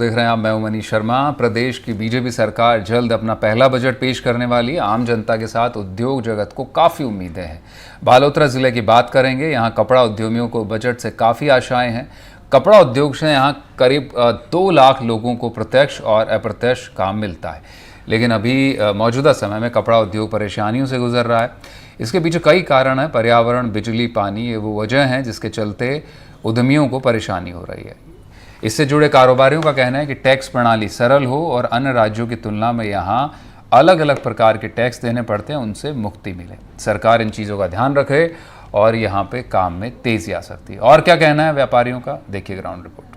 देख रहे हैं आप, मैं हूं मनीष शर्मा। प्रदेश की बीजेपी सरकार जल्द अपना पहला बजट पेश करने वाली है। आम जनता के साथ उद्योग जगत को काफ़ी उम्मीदें हैं। बालोतरा ज़िले की बात करेंगे। यहां कपड़ा उद्यमियों को बजट से काफ़ी आशाएं हैं। कपड़ा उद्योग से यहां करीब 2 लाख लोगों को प्रत्यक्ष और अप्रत्यक्ष काम मिलता है, लेकिन अभी मौजूदा समय में कपड़ा उद्योग परेशानियों से गुजर रहा है। इसके पीछे कई कारण हैं। पर्यावरण, बिजली, पानी, ये वो वजह हैं जिसके चलते उद्यमियों को परेशानी हो रही है। इससे जुड़े कारोबारियों का कहना है कि टैक्स प्रणाली सरल हो और अन्य राज्यों की तुलना में यहाँ अलग अलग प्रकार के टैक्स देने पड़ते हैं, उनसे मुक्ति मिले। सरकार इन चीज़ों का ध्यान रखे और यहाँ पे काम में तेज़ी आ सकती है। और क्या कहना है व्यापारियों का, देखिए ग्राउंड रिपोर्ट।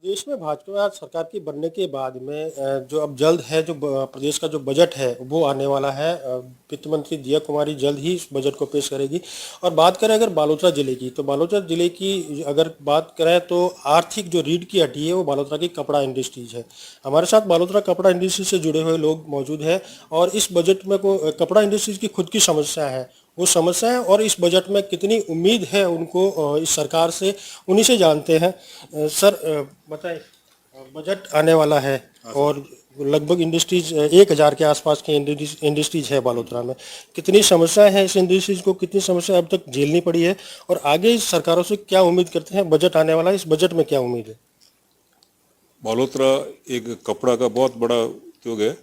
देश में भाजपा सरकार की बनने के बाद में जो अब जल्द है जो प्रदेश का जो बजट है वो आने वाला है। वित्त मंत्री दिया कुमारी जल्द ही इस बजट को पेश करेगी। और बात करें अगर बालोतरा जिले की, तो बालोतरा जिले की अगर बात करें तो आर्थिक जो रीढ़ की हड्डी है वो बालोतरा की कपड़ा इंडस्ट्रीज है। हमारे साथ बालोतरा कपड़ा इंडस्ट्री से जुड़े हुए लोग मौजूद हैं और इस बजट में को कपड़ा इंडस्ट्रीज की खुद की समस्या है, वो समस्या है और इस बजट में कितनी उम्मीद है उनको इस सरकार से, उन्हीं से जानते हैं। सर बताएं, बजट आने वाला है और लगभग इंडस्ट्रीज 1000 के आसपास की इंडस्ट्रीज है बालोतरा में। कितनी समस्याएं हैं इस इंडस्ट्रीज को, कितनी समस्या अब तक झेलनी पड़ी है और आगे इस सरकारों से क्या उम्मीद करते हैं? बजट आने वाला है, इस बजट में क्या उम्मीद है? बालोतरा एक कपड़ा का बहुत बड़ा उद्योग है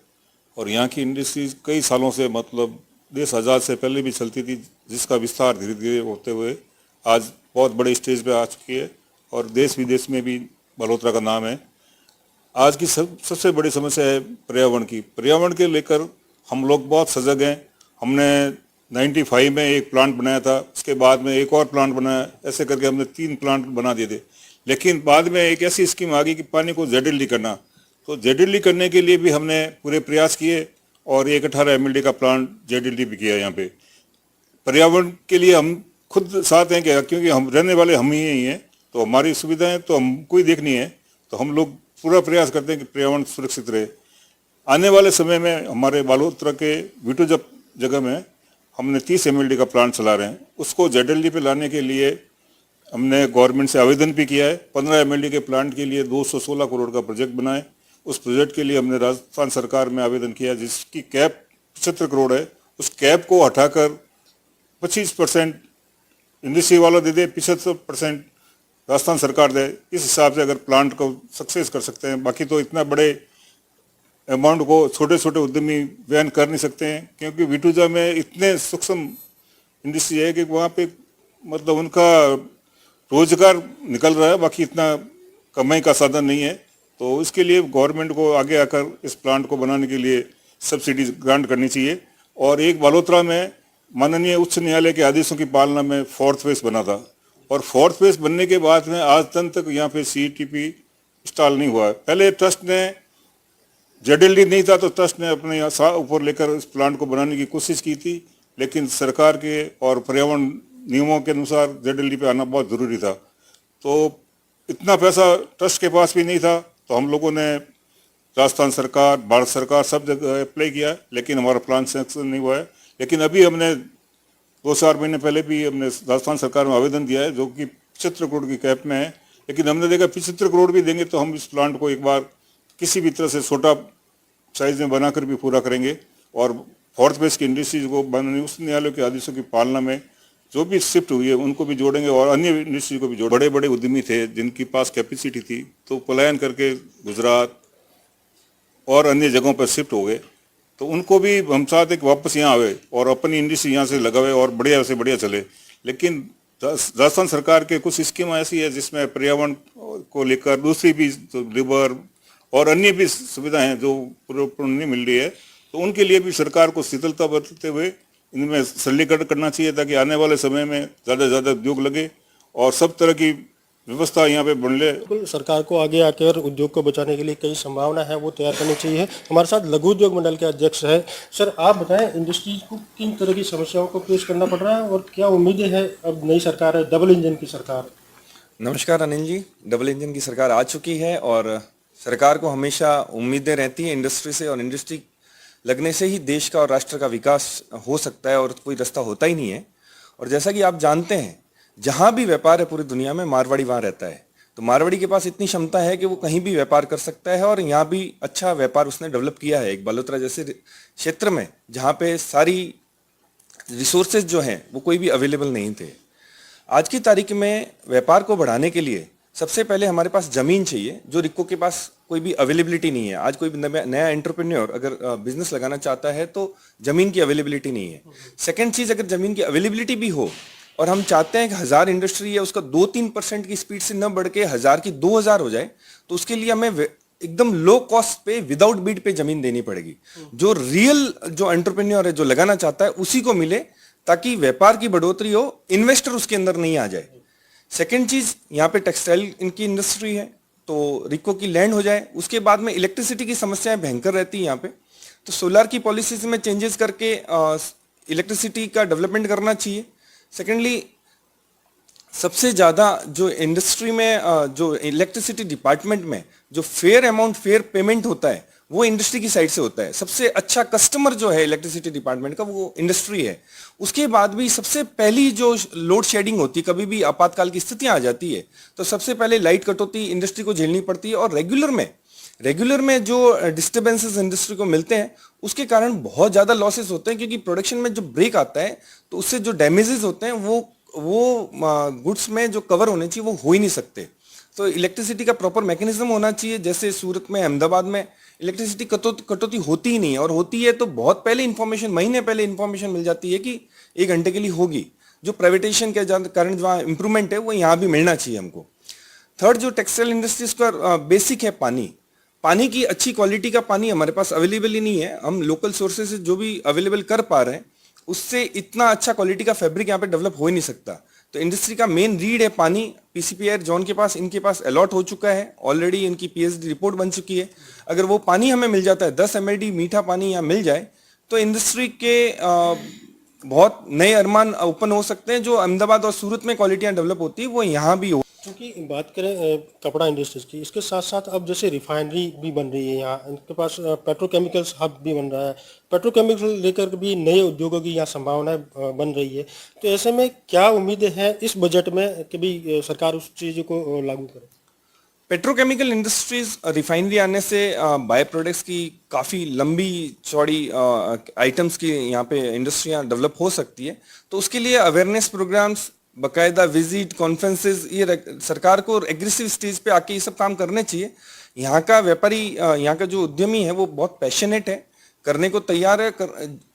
और यहाँ की इंडस्ट्रीज कई सालों से, मतलब देश आज़ाद से पहले भी चलती थी, जिसका विस्तार धीरे धीरे होते हुए आज बहुत बड़े स्टेज पे आ चुकी है और देश विदेश में भी बालोतरा का नाम है। आज की सबसे बड़ी समस्या है पर्यावरण की। पर्यावरण के लेकर हम लोग बहुत सजग हैं। हमने 95 में एक प्लांट बनाया था, उसके बाद में एक और प्लांट बनाया, ऐसे करके हमने 3 प्लांट बना दिए थे। लेकिन बाद में एक ऐसी स्कीम आ गई कि पानी को ZLD करना, तो ZLD करने के लिए भी हमने पूरे प्रयास किए और एक 18 MLD का प्लांट ZLD भी किया यहाँ पे। पर्यावरण के लिए हम खुद साथ हैं क्या, क्योंकि हम रहने वाले हम ही हैं, तो हमारी सुविधाएं तो हमको ही देखनी है, तो हम लोग पूरा प्रयास करते हैं कि पर्यावरण सुरक्षित रहे। आने वाले समय में हमारे बालोतरा के वीटू जगह में हमने 30 MLD का प्लांट चला रहे हैं। उसको ZLD पे लाने के लिए हमने गवर्नमेंट से आवेदन भी किया है। 15 MLD के प्लांट के लिए 216 करोड़ का प्रोजेक्ट बनाए। उस प्रोजेक्ट के लिए हमने राजस्थान सरकार में आवेदन किया, जिसकी कैप 75 करोड़ है। उस कैप को हटाकर 25% इंडस्ट्री वाला दे दे, 75% राजस्थान सरकार दे। इस हिसाब से अगर प्लांट को सक्सेस कर सकते हैं, बाकी तो इतना बड़े अमाउंट को छोटे छोटे उद्यमी वहन कर नहीं सकते हैं, क्योंकि विटूजा में इतने सूक्ष्म इंडस्ट्री है कि वहाँ पे मतलब उनका रोजगार निकल रहा है, बाकी इतना कमाई का साधन नहीं है। तो इसके लिए गवर्नमेंट को आगे आकर इस प्लांट को बनाने के लिए सब्सिडी ग्रांट करनी चाहिए। और एक बालोतरा में माननीय उच्च न्यायालय के आदेशों की पालना में 4th फेज बना था और 4th फेज बनने के बाद में आज तक यहाँ पे CETP इंस्टॉल नहीं हुआ है। पहले ट्रस्ट ने ZLD नहीं था तो ट्रस्ट ने अपने ऊपर लेकर इस प्लांट को बनाने की कोशिश की थी, लेकिन सरकार के और पर्यावरण नियमों के अनुसार ZLD पे आना बहुत ज़रूरी था। तो इतना पैसा ट्रस्ट के पास भी नहीं था, तो हम लोगों ने राजस्थान सरकार, भारत सरकार सब जगह अप्लाई किया, लेकिन हमारा प्लान सेंक्शन नहीं हुआ है। लेकिन अभी हमने 2-4 महीने पहले भी हमने राजस्थान सरकार में आवेदन दिया है, जो कि 75 करोड़ की कैप में है। लेकिन हमने देखा 75 करोड़ भी देंगे तो हम इस प्लांट को एक बार किसी भी तरह से छोटा साइज में बनाकर भी पूरा करेंगे और 4th फेज की इंडस्ट्रीज को बनाने, उस न्यायालय के आदेशों की पालना में जो भी शिफ्ट हुई है उनको भी जोड़ेंगे और अन्य इंडस्ट्री को भी जोड़ेंगे। बड़े बड़े उद्यमी थे जिनके पास कैपेसिटी थी, तो पलायन करके गुजरात और अन्य जगहों पर शिफ्ट हो गए, तो उनको भी हम चाहते हैं कि वापस यहाँ आवे और अपनी इंडस्ट्री यहाँ से लगावे और बढ़िया से बढ़िया चले। लेकिन राजस्थान सरकार के कुछ स्कीम ऐसी है जिसमें पर्यावरण को लेकर दूसरी भी रिवर और अन्य भी सुविधाएं हैं जो पूर्ण नहीं मिल रही है, तो उनके लिए भी सरकार को शीतलता बरतते हुए इनमें सरलीकरण करना चाहिए, ताकि आने वाले समय में ज़्यादा से ज़्यादा उद्योग लगे और सब तरह की व्यवस्था यहाँ पे बन ले। बिल्कुल, सरकार को आगे आकर उद्योग को बचाने के लिए कई संभावना है, वो तैयार करनी चाहिए। हमारे साथ लघु उद्योग मंडल के अध्यक्ष है। सर, आप बताएं, इंडस्ट्रीज को किन तरह की समस्याओं को पेश करना पड़ रहा है और क्या उम्मीदें हैं? अब नई सरकार है, डबल इंजन की सरकार। नमस्कार अनिल जी। डबल इंजन की सरकार आ चुकी है और सरकार को हमेशा उम्मीदें रहती हैं इंडस्ट्री से, और इंडस्ट्री लगने से ही देश का और राष्ट्र का विकास हो सकता है, और कोई रास्ता होता ही नहीं है। और जैसा कि आप जानते हैं, जहां भी व्यापार है पूरी दुनिया में, मारवाड़ी वहां रहता है। तो मारवाड़ी के पास इतनी क्षमता है कि वो कहीं भी व्यापार कर सकता है, और यहाँ भी अच्छा व्यापार उसने डेवलप किया है। एक बालोतरा जैसे क्षेत्र में जहाँ पे सारी रिसोर्सेज जो हैं वो कोई भी अवेलेबल नहीं थे। आज की तारीख में व्यापार को बढ़ाने के लिए सबसे पहले हमारे पास जमीन चाहिए, जो रिक्को के पास कोई भी अवेलेबिलिटी नहीं है। आज कोई भी नया एंटरप्रेन्योर अगर बिजनेस लगाना चाहता है तो जमीन की अवेलेबिलिटी नहीं है। सेकंड चीज, अगर जमीन की अवेलेबिलिटी भी हो और हम चाहते हैं कि 1000 इंडस्ट्री है उसका 2-3% की स्पीड से न बढ़ के 1000 की 2000 हो जाए, तो उसके लिए हमें एकदम लो कॉस्ट पे, विदाउट बीड पे जमीन देनी पड़ेगी। जो रियल जो एंटरप्रेन्योर है, जो लगाना चाहता है, उसी को मिले, ताकि व्यापार की बढ़ोतरी हो, इन्वेस्टर उसके अंदर नहीं आ जाए। सेकेंड चीज, यहाँ पे टेक्सटाइल इनकी इंडस्ट्री है, तो रिको की लैंड हो जाए। उसके बाद में इलेक्ट्रिसिटी की समस्याएं भयंकर रहती है यहाँ पे, तो सोलार की पॉलिसीज में चेंजेस करके इलेक्ट्रिसिटी का डेवलपमेंट करना चाहिए। सेकेंडली, सबसे ज्यादा जो इंडस्ट्री में जो इलेक्ट्रिसिटी डिपार्टमेंट में जो फेयर अमाउंट, फेयर पेमेंट होता है, वो इंडस्ट्री की साइड से होता है। सबसे अच्छा कस्टमर जो है इलेक्ट्रिसिटी डिपार्टमेंट का, वो इंडस्ट्री है। उसके बाद भी सबसे पहली जो लोड शेडिंग होती है, कभी भी आपातकाल की स्थितियां आ जाती है, तो सबसे पहले लाइट कटौती इंडस्ट्री को झेलनी पड़ती है। और रेगुलर में जो डिस्टर्बेंसेस इंडस्ट्री को मिलते हैं, उसके कारण बहुत ज्यादा लॉसेस होते हैं, क्योंकि प्रोडक्शन में जो ब्रेक आता है तो उससे जो डैमेजेस होते हैं वो गुड्स में जो कवर होने चाहिए वो हो ही नहीं सकते। तो इलेक्ट्रिसिटी का प्रॉपर मैकेनिज्म होना चाहिए। जैसे सूरत में, अहमदाबाद में इलेक्ट्रिसिटी कटौती होती ही नहीं है, और होती है तो बहुत पहले इंफॉर्मेशन, महीने पहले इंफॉर्मेशन मिल जाती है कि 1 घंटे के लिए होगी। जो प्राइवेटाइजेशन के कारण जो इंप्रूवमेंट है वो यहाँ भी मिलना चाहिए हमको। थर्ड, जो टेक्सटाइल इंडस्ट्रीज का बेसिक है पानी की अच्छी क्वालिटी का पानी हमारे पास अवेलेबल ही नहीं है। हम लोकल सोर्सेज से जो भी अवेलेबल कर पा रहे हैं, उससे इतना अच्छा क्वालिटी का फैब्रिक यहाँ पे डेवलप हो ही नहीं सकता। तो इंडस्ट्री का मेन रीड है पानी। पीसीपीआर जोन के पास, इनके पास अलॉट हो चुका है ऑलरेडी, इनकी पीएचडी रिपोर्ट बन चुकी है। अगर वो पानी हमें मिल जाता है, 10 एमएलडी मीठा पानी यहाँ मिल जाए, तो इंडस्ट्री के बहुत नए अरमान ओपन हो सकते हैं। जो अहमदाबाद और सूरत में क्वालिटियाँ डेवलप होती है, वो यहाँ भी हो। क्योंकि बात करें कपड़ा इंडस्ट्रीज की, इसके साथ साथ अब जैसे रिफाइनरी भी बन रही है यहाँ, इनके पास पेट्रोकेमिकल्स हब भी बन रहा है, पेट्रोकेमिकल लेकर भी नए उद्योगों की यहाँ संभावनाएं बन रही है। तो ऐसे में क्या उम्मीदें हैं इस बजट में कि भी सरकार उस चीज़ को लागू करे? पेट्रोकेमिकल इंडस्ट्रीज, रिफाइनरी आने से बाय प्रोडक्ट्स की काफ़ी लंबी चौड़ी आइटम्स की यहाँ पे इंडस्ट्रियाँ डेवलप हो सकती है। तो उसके लिए अवेयरनेस प्रोग्राम्स, बाकायदा विजिट, कॉन्फ्रेंसेज, ये सरकार को एग्रेसिव स्टेज पे आके ये सब काम करने चाहिए। यहाँ का व्यापारी, यहाँ का जो उद्यमी है वो बहुत पैशनेट है, करने को तैयार है,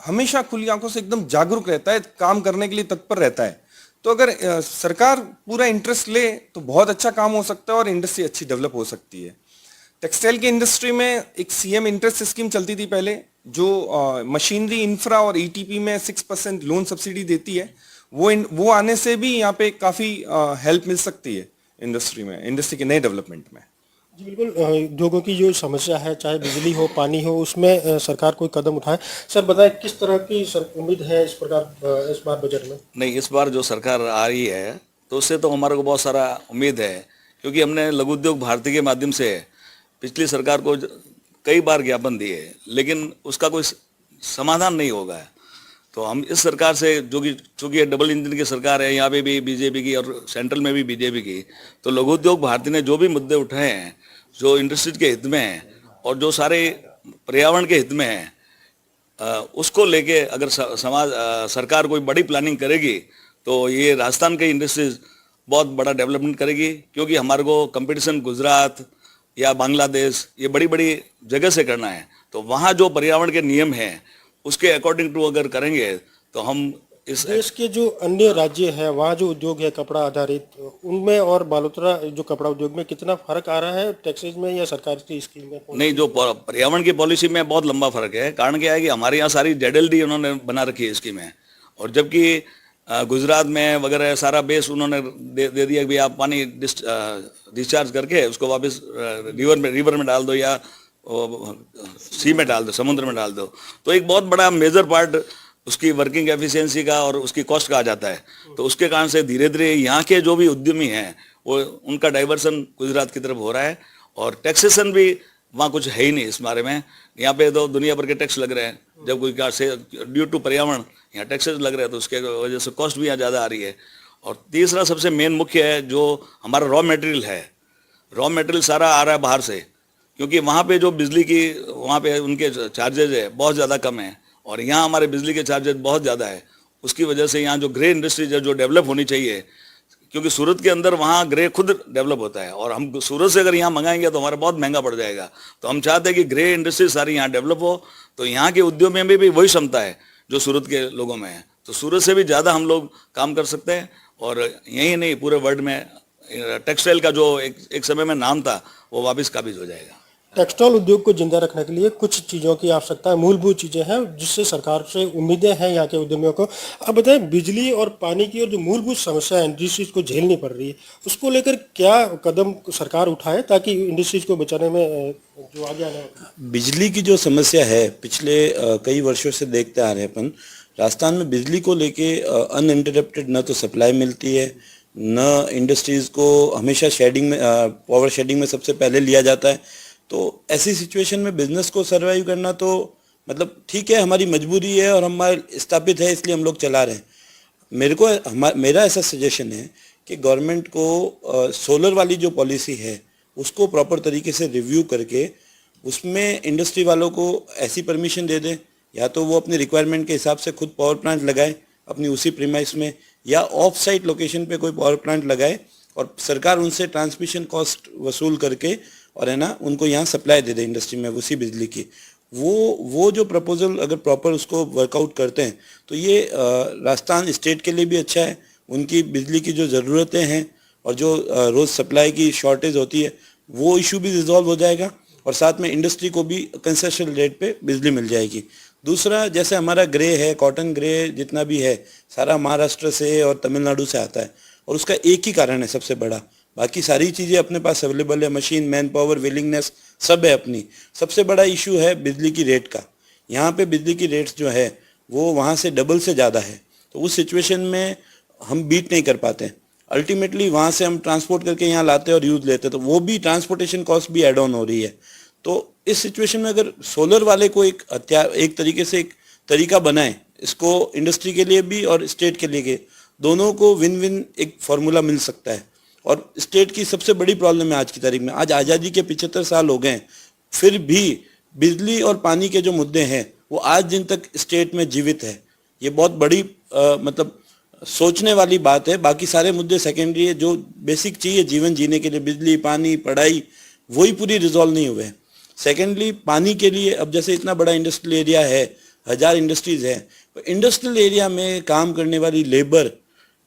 हमेशा खुली आंखों से एकदम जागरूक रहता है, काम करने के लिए तत्पर रहता है। तो अगर सरकार पूरा इंटरेस्ट ले तो बहुत अच्छा काम हो सकता है और इंडस्ट्री अच्छी डेवलप हो सकती है। टेक्सटाइल की इंडस्ट्री में एक सीएम इंटरेस्ट स्कीम चलती थी पहले, जो मशीनरी, इंफ्रा और ईटीपी में 6% लोन सब्सिडी देती है। वो आने से भी यहाँ पे काफ़ी हेल्प मिल सकती है इंडस्ट्री के नए डेवलपमेंट में। जी बिल्कुल, उद्योगों की जो समस्या है, चाहे बिजली हो, पानी हो, उसमें सरकार कोई कदम उठाए। सर बताएं, किस तरह की उम्मीद है इस बार बजट में? नहीं, इस बार जो सरकार आ रही है तो उससे तो हमारे को बहुत सारा उम्मीद है, क्योंकि हमने लघु उद्योग भारती के माध्यम से पिछली सरकार को कई बार ज्ञापन दिए, लेकिन उसका कोई समाधान नहीं होगा। तो हम इस सरकार से, जो कि चूँकि डबल इंजन की सरकार है, यहाँ पे भी बीजेपी की और सेंट्रल में भी बीजेपी की, तो लघु उद्योग भारती ने जो भी मुद्दे उठाए हैं, जो इंडस्ट्रीज के हित में हैं और जो सारे पर्यावरण के हित में हैं, उसको लेके अगर सरकार कोई बड़ी प्लानिंग करेगी तो ये राजस्थान के इंडस्ट्रीज बहुत बड़ा डेवलपमेंट करेगी। क्योंकि हमारे को कंपटीशन गुजरात या बांग्लादेश, ये बड़ी बड़ी जगह से करना है, तो वहाँ जो पर्यावरण के नियम हैं उसके अकॉर्डिंग टू अगर करेंगे तो हम इस देश के जो अन्य राज्य है, वहाँ जो उद्योग है कपड़ा आधारित, उनमें और बालोतरा जो कपड़ा उद्योग में कितना फर्क आ रहा है टैक्सेज में या सरकार की स्कीम में? नहीं, जो पर्यावरण की पॉलिसी में बहुत लंबा फर्क है। कारण क्या है कि हमारे यहाँ सारी ZLD उन्होंने बना रखी है स्कीमें, और जबकि गुजरात में वगैरह सारा बेस उन्होंने दे दिया कि आप पानी डिस्चार्ज करके उसको वापस रिवर में डाल दो या सी में डाल दो, समुद्र में डाल दो। तो एक बहुत बड़ा मेजर पार्ट उसकी वर्किंग एफिशिएंसी का और उसकी कॉस्ट का आ जाता है। तो उसके कारण से धीरे धीरे यहाँ के जो भी उद्यमी हैं वो उनका डाइवर्सन गुजरात की तरफ हो रहा है। और टैक्सेशन भी वहाँ कुछ है ही नहीं इस बारे में। यहाँ पे तो दुनिया भर के टैक्स लग रहे हैं। जब कोई कार से ड्यू टू पर्यावरण यहाँ टैक्सेस लग रहे हैं तो उसके वजह से कॉस्ट भी यहाँ ज़्यादा आ रही है। और तीसरा सबसे मेन मुख्य है जो हमारा रॉ मटेरियल है। रॉ मटेरियल सारा आ रहा है बाहर से, क्योंकि वहाँ पे जो बिजली की वहाँ पे उनके चार्जेज है बहुत ज़्यादा कम है और यहाँ हमारे बिजली के चार्जेज बहुत ज़्यादा है। उसकी वजह से यहाँ जो ग्रे इंडस्ट्रीज है जो डेवलप होनी चाहिए, क्योंकि सूरत के अंदर वहाँ ग्रे खुद डेवलप होता है और हम सूरत से अगर यहाँ मंगाएंगे तो हमारा बहुत महंगा पड़ जाएगा। तो हम चाहते हैं कि ग्रे इंडस्ट्री सारी यहाँ डेवलप हो, तो यहाँ के उद्योग में भी वही क्षमता है जो सूरत के लोगों में है। तो सूरत से भी ज़्यादा हम लोग काम कर सकते हैं। और यही नहीं, पूरे वर्ल्ड में टेक्सटाइल का जो एक समय में नाम था वो वापस काबिज हो जाएगा। टेक्सटाइल उद्योग को जिंदा रखने के लिए कुछ चीज़ों की आवश्यकता है, मूलभूत चीज़ें हैं जिससे सरकार से उम्मीदें हैं यहाँ के उद्यमियों को। अब बताएं, बिजली और पानी की और जो मूलभूत समस्या है इंडस्ट्रीज को झेलनी पड़ रही है, उसको लेकर क्या कदम सरकार उठाए ताकि इंडस्ट्रीज को बचाने में जो आगे आने वाला। बिजली की जो समस्या है पिछले कई वर्षों से देखते आ रहे हैं अपन, राजस्थान में बिजली को लेके अनइंटरप्टेड न तो सप्लाई मिलती है, न इंडस्ट्रीज को हमेशा शेडिंग में पावर शेडिंग में सबसे पहले लिया जाता है। तो ऐसी सिचुएशन में बिजनेस को सर्वाइव करना तो मतलब ठीक है, हमारी मजबूरी है और हमारे स्थापित है इसलिए हम लोग चला रहे हैं। मेरा ऐसा सजेशन है कि गवर्नमेंट को सोलर वाली जो पॉलिसी है उसको प्रॉपर तरीके से रिव्यू करके उसमें इंडस्ट्री वालों को ऐसी परमिशन दे दें, या तो वो अपनी रिक्वायरमेंट के हिसाब से खुद पावर प्लांट लगाए अपनी उसी प्रीमाइस में, या ऑफ साइट लोकेशन पे कोई पावर प्लांट लगाए और सरकार उनसे ट्रांसमिशन कॉस्ट वसूल करके और है ना उनको यहाँ सप्लाई दे दे इंडस्ट्री में उसी बिजली की। वो जो प्रपोजल अगर प्रॉपर उसको वर्कआउट करते हैं तो ये राजस्थान स्टेट के लिए भी अच्छा है। उनकी बिजली की जो ज़रूरतें हैं और जो रोज़ सप्लाई की शॉर्टेज होती है वो इशू भी रिजॉल्व हो जाएगा और साथ में इंडस्ट्री को भी कंसेशन रेट पे बिजली मिल जाएगी। दूसरा, जैसे हमारा ग्रे है, कॉटन ग्रे जितना भी है सारा महाराष्ट्र से और तमिलनाडु से आता है और उसका एक ही कारण है सबसे बड़ा, बाकी सारी चीज़ें अपने पास अवेलेबल है, मशीन, मैन पावर, विलिंगनेस सब है अपनी। सबसे बड़ा इशू है बिजली की रेट का। यहाँ पे बिजली की रेट्स जो है वो वहाँ से डबल से ज़्यादा है, तो उस सिचुएशन में हम बीट नहीं कर पाते। अल्टीमेटली वहाँ से हम ट्रांसपोर्ट करके यहाँ लाते हैं और यूज़ लेते हैं, तो वो भी ट्रांसपोर्टेशन कॉस्ट भी एड ऑन हो रही है। तो इस सिचुएशन में अगर सोलर वाले को एक तरीके से एक तरीका बनाए, इसको इंडस्ट्री के लिए भी और स्टेट के लिए दोनों को विन विन एक फार्मूला मिल सकता है। और स्टेट की सबसे बड़ी प्रॉब्लम है आज की तारीख में, आज आज़ादी के 75 साल हो गए फिर भी बिजली और पानी के जो मुद्दे हैं वो आज दिन तक स्टेट में जीवित है। ये बहुत बड़ी मतलब सोचने वाली बात है। बाकी सारे मुद्दे सेकेंडरी है, जो बेसिक चाहिए जीवन जीने के लिए, बिजली, पानी, पढ़ाई, वही पूरी रिजॉल्व नहीं हुए। सेकेंडली, पानी के लिए अब जैसे इतना बड़ा इंडस्ट्रियल एरिया है, 1000 इंडस्ट्रीज है, तो इंडस्ट्रियल एरिया में काम करने वाली लेबर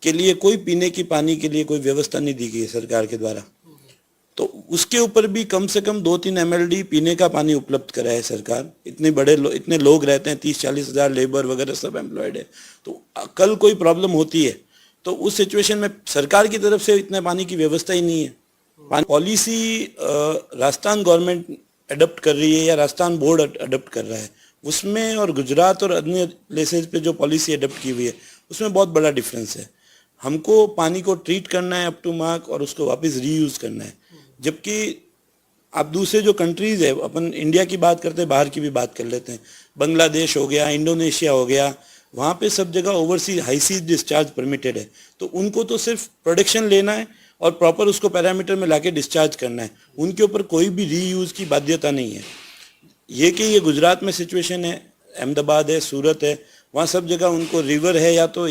के लिए कोई पीने की पानी के लिए कोई व्यवस्था नहीं दी गई है सरकार के द्वारा। तो उसके ऊपर भी कम से कम 2-3 MLD पीने का पानी उपलब्ध कराए सरकार। इतने लोग रहते हैं, 30-40 हज़ार लेबर वगैरह सब एम्प्लॉयड है, तो कल कोई प्रॉब्लम होती है तो उस सिचुएशन में सरकार की तरफ से इतने पानी की व्यवस्था ही नहीं है। पॉलिसी राजस्थान गवर्नमेंट अडॉप्ट कर रही है या राजस्थान बोर्ड अडॉप्ट कर रहा है उसमें, और गुजरात और अन्य प्लेसेस पे जो पॉलिसी अडॉप्ट की हुई है उसमें बहुत बड़ा डिफरेंस है। हमको पानी को ट्रीट करना है अप टू मार्क और उसको वापस रीयूज़ करना है, जबकि आप दूसरे जो कंट्रीज है, अपन इंडिया की बात करते हैं, बाहर की भी बात कर लेते हैं, बांग्लादेश हो गया, इंडोनेशिया हो गया, वहाँ पे सब जगह overseas high seas discharge permitted है। तो उनको तो सिर्फ प्रोडक्शन लेना है और प्रॉपर उसको पैरामीटर में लाके डिस्चार्ज करना है, उनके ऊपर कोई भी रीयूज़ की बाध्यता नहीं है। ये कि ये गुजरात में सिचुएशन है, अहमदाबाद है, सूरत है, वहाँ सब जगह उनको रिवर है या तो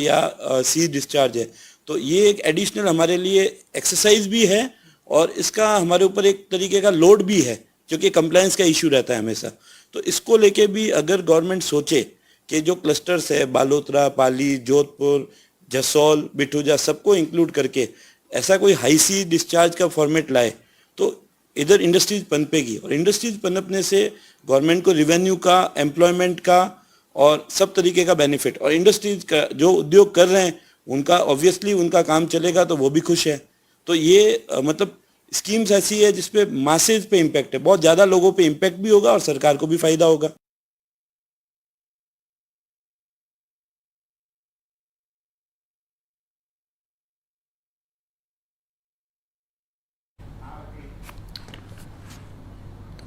सी डिस्चार्ज है। तो ये एक एडिशनल हमारे लिए एक्सरसाइज भी है और इसका हमारे ऊपर एक तरीके का लोड भी है, क्योंकि कंप्लायंस का इशू रहता है हमेशा। तो इसको लेके भी अगर गवर्नमेंट सोचे कि जो क्लस्टर्स है, बालोतरा, पाली, जोधपुर, जसोल, बिठूजा, सबको इंक्लूड करके ऐसा कोई हाई सी डिस्चार्ज का फॉर्मेट लाए, तो इधर इंडस्ट्रीज पनपेगी और इंडस्ट्रीज पनपने से गवर्नमेंट को रिवेन्यू का, एम्प्लॉयमेंट का और सब तरीके का बेनिफिट, और इंडस्ट्रीज का जो उद्योग कर रहे हैं उनका ऑब्वियसली उनका काम चलेगा तो वो भी खुश है। तो ये मतलब स्कीम्स ऐसी है जिसपे मासेज पे इम्पैक्ट है, बहुत ज़्यादा लोगों पे इम्पैक्ट भी होगा और सरकार को भी फायदा होगा।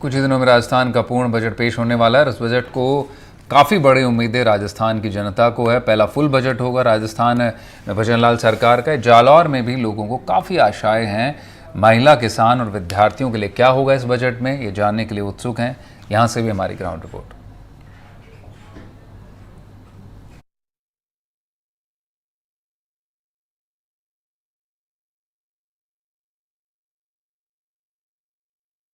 कुछ ही दिनों में राजस्थान का पूर्ण बजट पेश होने वाला है और इस बजट को काफ़ी बड़ी उम्मीदें राजस्थान की जनता को है। पहला फुल बजट होगा राजस्थान में भजन लाल सरकार का। जालौर में भी लोगों को काफ़ी आशाएं हैं। महिला, किसान और विद्यार्थियों के लिए क्या होगा इस बजट में, ये जानने के लिए उत्सुक हैं। यहाँ से भी हमारी ग्राउंड रिपोर्ट।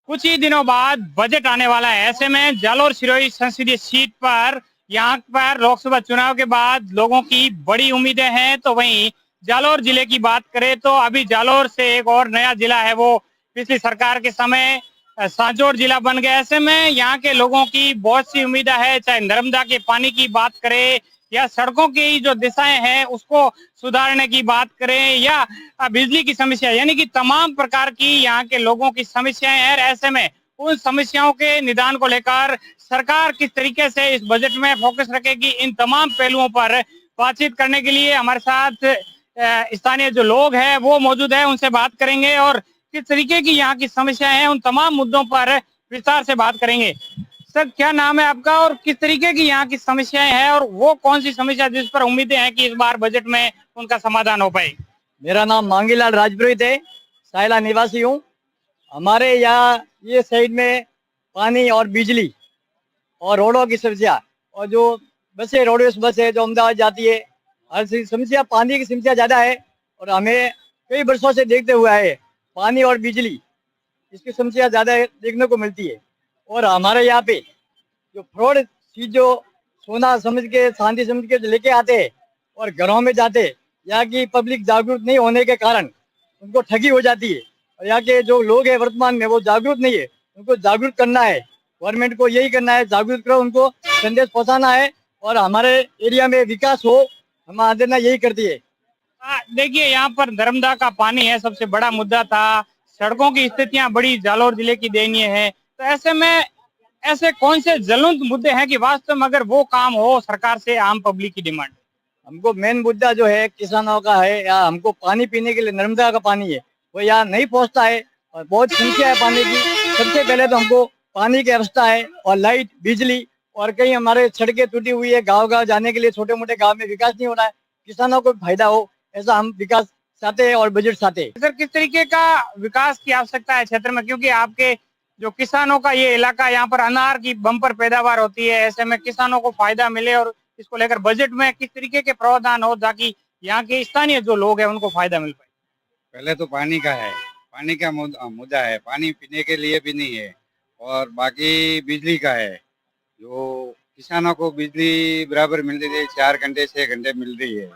कुछ ही दिनों बाद बजट आने वाला है। ऐसे में जालौर सिरोही संसदीय सीट पर यहाँ पर लोकसभा चुनाव के बाद लोगों की बड़ी उम्मीदें हैं। तो वहीं जालौर जिले की बात करें तो अभी जालौर से एक और नया जिला है, वो पिछली सरकार के समय सांचौर जिला बन गया। ऐसे में यहाँ के लोगों की बहुत सी उम्मीदें है, चाहे नर्मदा के पानी की बात करें या सड़कों की जो दिशाएं हैं उसको सुधारने की बात करें या बिजली की समस्या, यानी कि तमाम प्रकार की यहाँ के लोगों की समस्याएं हैं। ऐसे में उन समस्याओं के निदान को लेकर सरकार किस तरीके से इस बजट में फोकस रखेगी, इन तमाम पहलुओं पर बातचीत करने के लिए हमारे साथ स्थानीय जो लोग हैं वो मौजूद है। उनसे बात करेंगे और किस तरीके की यहाँ की समस्याएं हैं उन तमाम मुद्दों पर विस्तार से बात करेंगे। सर, क्या नाम है आपका और किस तरीके की यहाँ की समस्याएं हैं और वो कौन सी समस्या जिस पर उम्मीदें हैं कि इस बार बजट में उनका समाधान हो पाए? मेरा नाम मांगीलाल राजपुरोहित है, सायला निवासी हूँ। हमारे यहाँ ये साइड में पानी और बिजली और रोडों की समस्या, और जो बसें रोडवेज बस है जो अहमदाबाद जाती है, हर समस्या पानी की समस्या ज़्यादा है। और हमें कई वर्षों से देखते हुए है पानी और बिजली इसकी समस्या ज़्यादा देखने को मिलती है। और हमारे यहाँ पे जो फ्रॉड चीज जो सोना समझ के, शांति समझ के लेके आते हैं और घरों में जाते, यहाँ की पब्लिक जागरूक नहीं होने के कारण उनको ठगी हो जाती है। और यहाँ के जो लोग हैं वर्तमान में वो जागरूक नहीं है, उनको जागरूक करना है। गवर्नमेंट को यही करना है, जागरूक करो, उनको संदेश पहुँचाना है और हमारे एरिया में विकास हो, हमारा देना यही करती है। देखिए, यहाँ पर नर्मदा का पानी है, सबसे बड़ा मुद्दा था। सड़कों की स्थितियां बड़ी जालौर जिले की दयनीय है। तो ऐसे में ऐसे कौन से ज्वलंत मुद्दे हैं कि वास्तव में अगर वो काम हो सरकार से आम पब्लिक की डिमांड? हमको मेन मुद्दा जो है किसानों का है, या हमको पानी पीने के लिए नर्मदा का पानी है वो यहाँ नहीं पहुँचता है और बहुत समस्या है पानी की। सबसे पहले तो हमको पानी की व्यवस्था है और लाइट, बिजली, और कहीं हमारे सड़कें टूटी हुई है, गाँव गाँव जाने के लिए छोटे मोटे गाँव में विकास नहीं हो रहा है। किसानों को फायदा हो ऐसा हम विकास चाहते हैं और बजट चाहते हैं। सर, किस तरीके का विकास की आवश्यकता है क्षेत्र में, क्योंकि आपके जो किसानों का ये इलाका, यहाँ पर अनार की बम्पर पैदावार होती है, ऐसे में किसानों को फायदा मिले और इसको लेकर बजट में किस तरीके के प्रावधान हो ताकि यहाँ के स्थानीय जो लोग हैं उनको फायदा मिल पाए? पहले तो पानी का है, पानी का मुद्दा है, पानी पीने के लिए भी नहीं है। और बाकी बिजली का है, जो किसानों को बिजली बराबर मिल रही है, 4 घंटे 6 घंटे मिल रही है।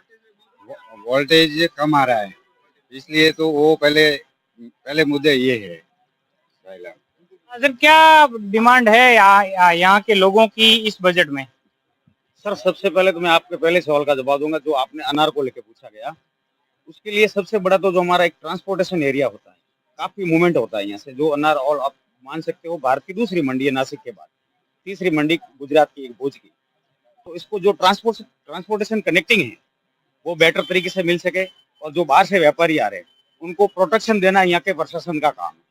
वोल्टेज कम आ रहा है, इसलिए तो वो पहले मुद्दे ये है। सर, क्या डिमांड है यहाँ के लोगों की इस बजट में? सर, सबसे पहले तो मैं आपके पहले सवाल का जवाब दूंगा जो आपने अनार को लेकर पूछा गया। उसके लिए सबसे बड़ा तो जो हमारा एक ट्रांसपोर्टेशन एरिया होता है, काफी मूवमेंट होता है यहाँ से। जो अनार, और आप मान सकते हो भारत की दूसरी मंडी है नासिक के बाद, तीसरी मंडी गुजरात की, एक भुज की। तो इसको जो ट्रांसपोर्टेशन कनेक्टिंग है वो बेटर तरीके से मिल सके, और जो बाहर से व्यापारी आ रहे हैं उनको प्रोटेक्शन देना यहाँ के प्रशासन का काम है।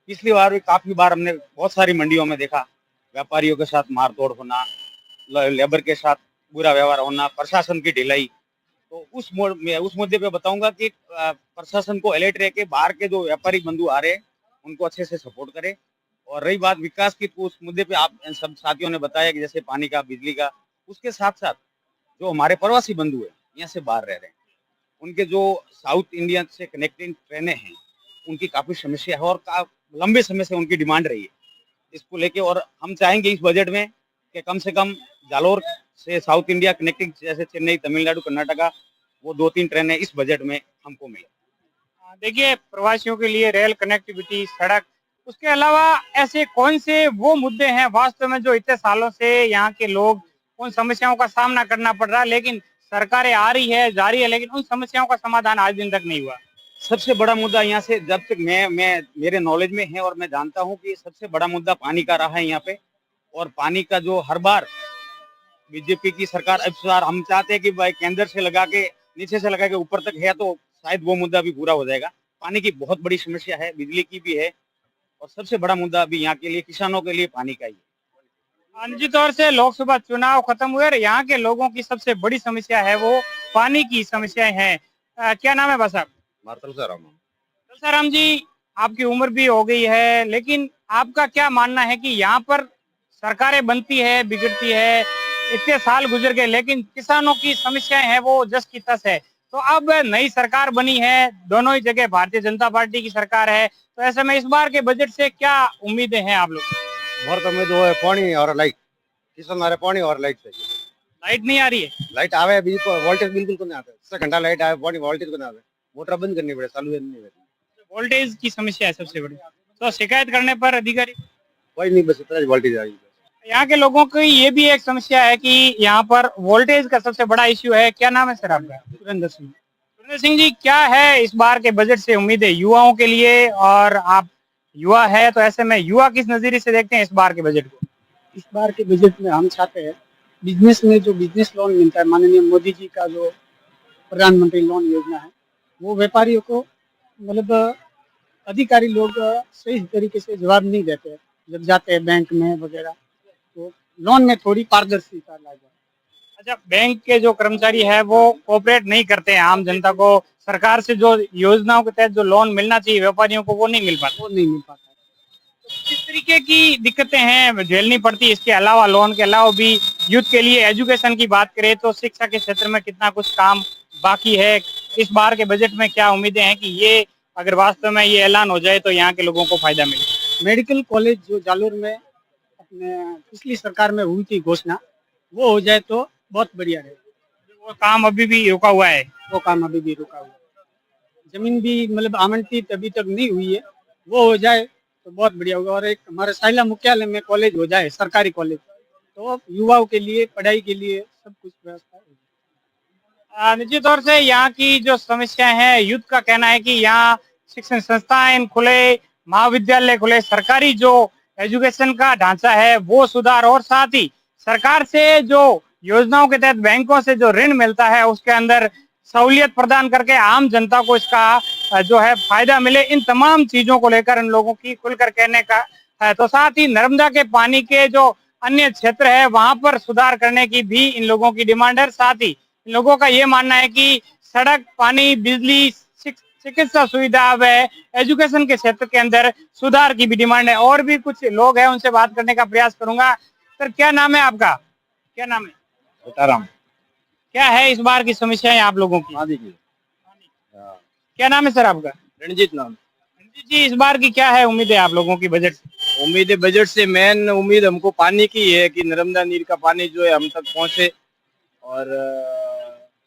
पिछली बार भी काफी बार हमने बहुत सारी मंडियों में देखा व्यापारियों के साथ मारतोड़ होना, लेबर के साथ बुरा व्यवहार होना, प्रशासन की ढिलाई। तो उस मुद्दे पे बताऊंगा कि प्रशासन को अलर्ट रह के बाहर के जो व्यापारी बंधु आ रहे हैं उनको अच्छे से सपोर्ट करे। और रही बात विकास की, तो उस मुद्दे पे आप सब साथियों ने बताया कि जैसे पानी का, बिजली का, उसके साथ साथ जो हमारे प्रवासी बंधु है यहाँ से बाहर रह रहे हैं, उनके जो साउथ इंडिया से कनेक्टिंग ट्रेनें हैं उनकी काफी समस्या है और लंबे समय से उनकी डिमांड रही है इसको लेके। और हम चाहेंगे इस बजट में कि कम से कम जालौर से साउथ इंडिया कनेक्टिंग, जैसे चेन्नई, तमिलनाडु, कर्नाटका, वो 2-3 ट्रेनें इस बजट में हमको मिले। देखिए, प्रवासियों के लिए रेल कनेक्टिविटी, सड़क, उसके अलावा ऐसे कौन से वो मुद्दे हैं वास्तव में जो इतने सालों से यहाँ के लोग उन समस्याओं का सामना करना पड़ रहा है, लेकिन सरकारें आ रही है, जा रही है, लेकिन उन समस्याओं का समाधान आज दिन तक नहीं हुआ? सबसे बड़ा मुद्दा यहाँ से, जब तक मैं मेरे नॉलेज में है और मैं जानता हूँ कि सबसे बड़ा मुद्दा पानी का रहा है यहाँ पे। और पानी का जो हर बार बीजेपी की सरकार, अब बार हम चाहते हैं कि भाई केंद्र से लगा के, नीचे से लगा के ऊपर तक है, तो शायद वो मुद्दा भी पूरा हो जाएगा। पानी की बहुत बड़ी समस्या है, बिजली की भी है, और सबसे बड़ा मुद्दा अभी यहाँ के लिए किसानों के लिए पानी का ही है। निश्चित तौर से लोकसभा चुनाव खत्म हुए और यहाँ के लोगों की सबसे बड़ी समस्या है वो पानी की समस्याएं हैं। क्या नाम है बस साहब? मार्तल सर तुलसाराम जी, आपकी उम्र भी हो गई है, लेकिन आपका क्या मानना है कि यहाँ पर सरकारें बनती है, बिगड़ती है, इतने साल गुजर गए, लेकिन किसानों की समस्याएं हैं वो जस की तस है। तो अब नई सरकार बनी है, दोनों ही जगह भारतीय जनता पार्टी की सरकार है, तो ऐसे में इस बार के बजट से क्या उम्मीदें हैं आप लोग? भारत में जो है पानी और लाइट, किसान आ रहे पानी और लाइट चाहिए। लाइट नहीं आ रही है? लाइट आवे अभी वोल्टेज बिल्कुल को नहीं आता, 6 घंटा लाइट आवे पानी वोल्टेज को नहीं आवे, मोटर बंद करनी पड़े, चालू नहीं होती। वोल्टेज की समस्या है सबसे बड़ी, तो शिकायत करने पर अधिकारी कोई नहीं, बस इतना वोल्टेज आ रही है। यहाँ के लोगों की ये भी एक समस्या है कि यहाँ पर वोल्टेज का सबसे बड़ा इश्यू है। क्या नाम है सर आपका? सुरेंद्र सिंह। सुरेंद्र सिंह जी, क्या है इस बार के बजट से उम्मीदें युवाओं के लिए? और आप युवा है तो ऐसे में युवा किस नजरिए से देखते हैं इस बार के बजट को? इस बार के बजट में हम चाहते हैं बिजनेस में जो बिजनेस लोन मिलता है, माननीय मोदी जी का जो प्रधानमंत्री लोन योजना है, वो व्यापारियों को मतलब अधिकारी लोग सही तरीके से जवाब नहीं देते जब जाते हैं बैंक में वगैरह, तो लोन में थोड़ी पारदर्शिता ला जाए। अच्छा, बैंक के जो कर्मचारी है वो कोऑपरेट नहीं करते हैं आम जनता को, सरकार से जो योजनाओं के तहत जो लोन मिलना चाहिए व्यापारियों को वो नहीं मिल पाता। किस तरीके की दिक्कतें हैं झेलनी पड़ती है? इसके अलावा, लोन के अलावा भी यूथ के लिए एजुकेशन की बात करें तो शिक्षा के क्षेत्र में कितना कुछ काम बाकी है? इस बार के बजट में क्या उम्मीदें हैं कि ये अगर वास्तव में ये ऐलान हो जाए तो यहाँ के लोगों को फायदा मिले? मेडिकल कॉलेज जो जालोर में अपने पिछली सरकार में हुई थी घोषणा, वो हो जाए तो बहुत बढ़िया है। वो काम अभी भी रुका हुआ है? वो काम अभी भी रुका हुआ है, जमीन भी मतलब आवंटित अभी तक नहीं हुई है, वो हो जाए तो बहुत बढ़िया होगा। और एक हमारे साइला मुख्यालय में कॉलेज हो जाए, सरकारी कॉलेज, तो युवाओं के लिए पढ़ाई के लिए सब कुछ व्यवस्था है। निश्चित तौर से यहाँ की जो समस्याएं हैं, यूथ का कहना है कि यहाँ शिक्षण संस्थाएं खुले, महाविद्यालय खुले, सरकारी जो एजुकेशन का ढांचा है वो सुधार, और साथ ही सरकार से जो योजनाओं के तहत बैंकों से जो ऋण मिलता है उसके अंदर सहूलियत प्रदान करके आम जनता को इसका जो है फायदा मिले। इन तमाम चीजों को लेकर इन लोगों की खुलकर कहने का है। तो साथ ही नर्मदा के पानी के जो अन्य क्षेत्र है वहां पर सुधार करने की भी इन लोगों की डिमांड है। साथ ही इन लोगों का ये मानना है कि सड़क, पानी, बिजली, चिकित्सा सुविधा व एजुकेशन के क्षेत्र के अंदर सुधार की भी डिमांड है। और भी कुछ लोग हैं, उनसे बात करने का प्रयास करूंगा। सर, क्या नाम है आपका? क्या नाम है? सीताराम। क्या है इस बार की समस्याएं आप लोगों की? क्या नाम है सर आपका? रणजीत नाम। रणजीत जी, इस बार की क्या है उम्मीद है आप लोगों की बजट से? उम्मीद है बजट से मेन उम्मीद हमको पानी की है कि नर्मदा नीर का पानी जो है हम तक पहुंचे, और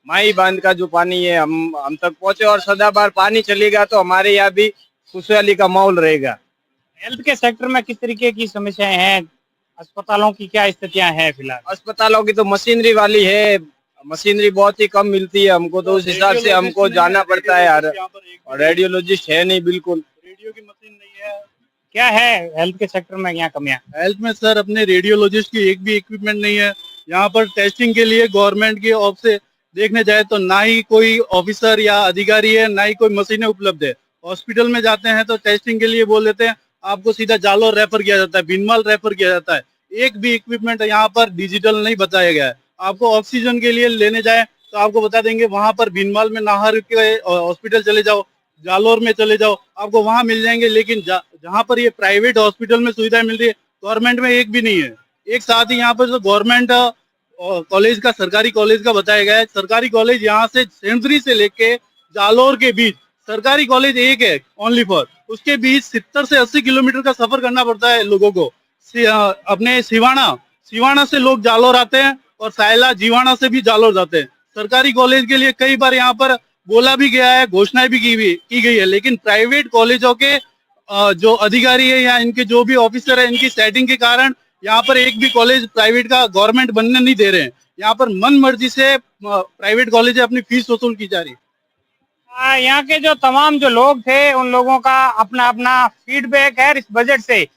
माई बांध का जो पानी है हम तक पहुंचे, और सदाबहार पानी चलेगा तो हमारे यहाँ भी खुशहाली का माहौल रहेगा। हेल्थ के सेक्टर में किस तरीके की समस्याएं हैं? अस्पतालों की क्या स्थितियां हैं फिलहाल? अस्पतालों की तो मशीनरी वाली है, मशीनरी बहुत ही कम मिलती है हमको, तो उस हिसाब से हमको जाना पड़ता है यार, और रेडियोलॉजिस्ट है नहीं, बिल्कुल रेडियो की मशीन नहीं है। क्या है हेल्थ के सेक्टर में यहाँ कमियां? हेल्थ में सर अपने रेडियोलॉजिस्ट की एक भी इक्विपमेंट नहीं है। यहाँ पर टेस्टिंग के लिए गवर्नमेंट की ऑफ से देखने जाए तो ना ही कोई ऑफिसर या अधिकारी है, ना ही कोई मशीनें उपलब्ध है। हॉस्पिटल में जाते हैं तो टेस्टिंग के लिए बोल देते हैं, आपको सीधा जालोर रेफर किया जाता है, भीनमाल रेफर किया जाता है। एक भी इक्विपमेंट यहाँ पर डिजिटल नहीं बताया गया है। आपको ऑक्सीजन के लिए लेने जाए तो आपको बता देंगे वहां पर भीनमाल में नाहर के हॉस्पिटल चले जाओ, जालोर में चले जाओ, आपको वहां मिल जाएंगे। लेकिन जहाँ पर ये प्राइवेट हॉस्पिटल में सुविधाएं मिल रही है, गवर्नमेंट में एक भी नहीं है। एक साथ ही यहाँ पर जो गवर्नमेंट कॉलेज का, सरकारी कॉलेज का बताया गया है, सरकारी कॉलेज यहाँ से सेंट्री से लेके जालोर के बीच सरकारी कॉलेज एक है ओनली फॉर, उसके बीच 70 से 80 किलोमीटर का सफर करना पड़ता है लोगों को। अपने सिवाना से लोग जालोर आते हैं और सायला जीवाना से भी जालोर जाते हैं। सरकारी कॉलेज के लिए कई बार यहाँ पर बोला भी गया है, घोषणाएं भी की गई है, लेकिन प्राइवेट कॉलेजों के जो अधिकारी है या इनके जो भी ऑफिसर है, इनकी सेटिंग के कारण यहाँ पर एक भी कॉलेज प्राइवेट का गवर्नमेंट बनने नहीं दे रहे हैं। यहाँ पर मन मर्जी से प्राइवेट कॉलेज अपनी फीस वसूल की जा रही है। यहाँ के जो तमाम जो लोग थे उन लोगों का अपना अपना फीडबैक है। इस बजट से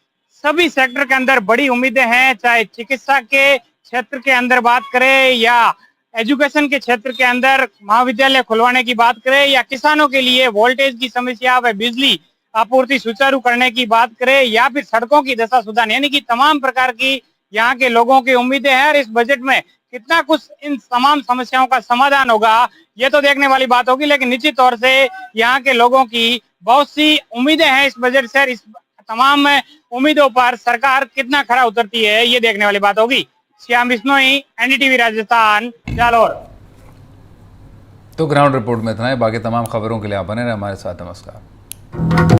सभी सेक्टर के अंदर बड़ी उम्मीदें हैं, चाहे चिकित्सा के क्षेत्र के अंदर बात करें या एजुकेशन के क्षेत्र के अंदर महाविद्यालय खुलवाने की बात करें या किसानों के लिए वोल्टेज की समस्या व बिजली आपूर्ति सुचारू करने की बात करें या फिर सड़कों की दशा सुधार, यानी कि तमाम प्रकार की यहाँ के लोगों की उम्मीदें हैं। और इस बजट में कितना कुछ इन तमाम समस्याओं का समाधान होगा, ये तो देखने वाली बात होगी। लेकिन निश्चित तौर से यहाँ के लोगों की बहुत सी उम्मीदें हैं इस बजट से। इस तमाम उम्मीदों पर सरकार कितना खरा उतरती है, ये देखने वाली बात होगी। श्याम बिश्नोई, एनडीटीवी राजस्थान, जालोर। तो ग्राउंड रिपोर्ट में इतना है। बाकी तमाम खबरों के लिए आप बने रहे हमारे साथ। नमस्कार।